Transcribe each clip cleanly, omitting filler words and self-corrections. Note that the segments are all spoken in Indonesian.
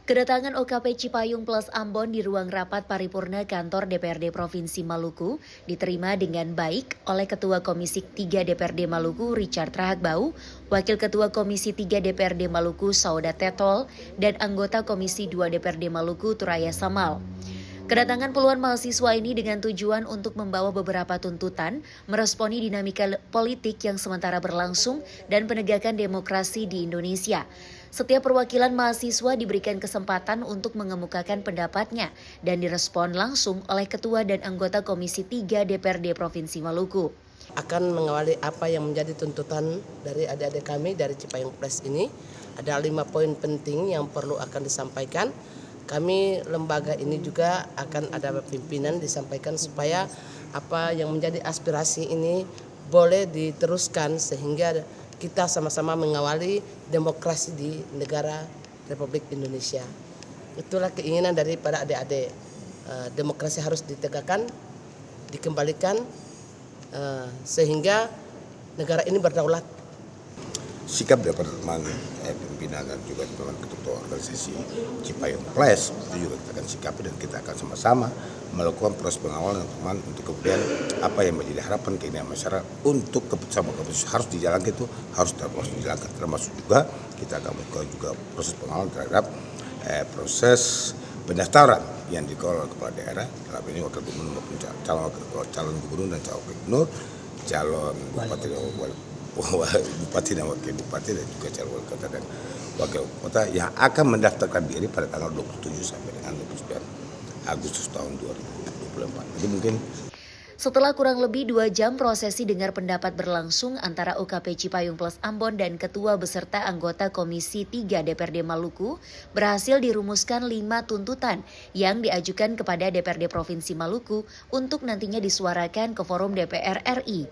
Kedatangan OKP Cipayung Plus Ambon di ruang rapat paripurna kantor DPRD Provinsi Maluku diterima dengan baik oleh Ketua Komisi 3 DPRD Maluku Richard Rahagbau, Wakil Ketua Komisi 3 DPRD Maluku Sauda Tetol, dan anggota Komisi 2 DPRD Maluku Turaya Samal. Kedatangan puluhan mahasiswa ini dengan tujuan untuk membawa beberapa tuntutan, meresponi dinamika politik yang sementara berlangsung dan penegakan demokrasi di Indonesia. Setiap perwakilan mahasiswa diberikan kesempatan untuk mengemukakan pendapatnya dan direspon langsung oleh Ketua dan anggota Komisi 3 DPRD Provinsi Maluku. Akan mengawali apa yang menjadi tuntutan dari adik-adik kami dari Cipayung Plus ini. Ada 5 poin penting yang perlu akan disampaikan. Kami lembaga ini juga akan ada pimpinan disampaikan supaya apa yang menjadi aspirasi ini boleh diteruskan sehingga kita sama-sama mengawali demokrasi di negara Republik Indonesia. Itulah keinginan daripada adik-adik. Demokrasi harus ditegakkan, dikembalikan sehingga negara ini berdaulat. Sikap dari teman pimpinan dan juga teman ketua organisasi Cipayung Plus itu juga kita akan sikapi dan kita akan sama-sama melakukan proses pengawalan teman untuk kemudian apa yang menjadi harapan keinginan masyarakat untuk keputusan harus dijalankan itu harus dijalankan, termasuk juga kita akan melakukan juga proses pengawalan terhadap proses pendaftaran yang dikelola oleh kepala daerah dalam ini wakil gubernur maupun calon gubernur dan calon gubernur, calon bupati dan wakil bupati dan juga calon wali kota dan wakil kota yang akan mendaftarkan diri pada tanggal 27 sampai dengan 29 Agustus tahun 2024. Jadi mungkin Setelah kurang lebih 2 jam prosesi dengar pendapat berlangsung antara OKP Cipayung Plus Ambon dan Ketua beserta anggota Komisi 3 DPRD Maluku, berhasil dirumuskan 5 tuntutan yang diajukan kepada DPRD Provinsi Maluku untuk nantinya disuarakan ke Forum DPR RI.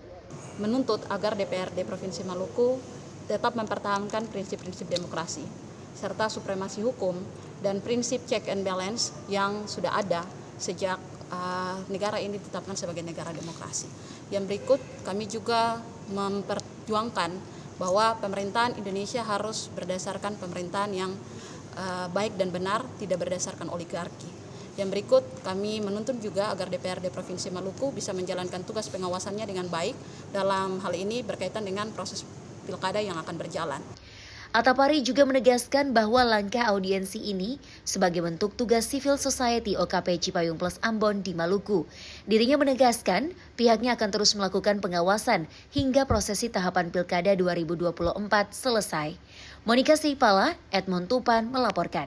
Menuntut agar DPRD Provinsi Maluku tetap mempertahankan prinsip-prinsip demokrasi, serta supremasi hukum dan prinsip check and balance yang sudah ada sejak negara ini ditetapkan sebagai negara demokrasi. Yang berikut, kami juga memperjuangkan bahwa pemerintahan Indonesia harus berdasarkan pemerintahan yang baik dan benar, tidak berdasarkan oligarki. Yang berikut, kami menuntut juga agar DPRD Provinsi Maluku bisa menjalankan tugas pengawasannya dengan baik dalam hal ini berkaitan dengan proses pilkada yang akan berjalan. Atapari juga menegaskan bahwa langkah audiensi ini sebagai bentuk tugas civil society OKP Cipayung Plus Ambon di Maluku. Dirinya menegaskan pihaknya akan terus melakukan pengawasan hingga prosesi tahapan Pilkada 2024 selesai. Monika Seipala, Edmond Tupan melaporkan.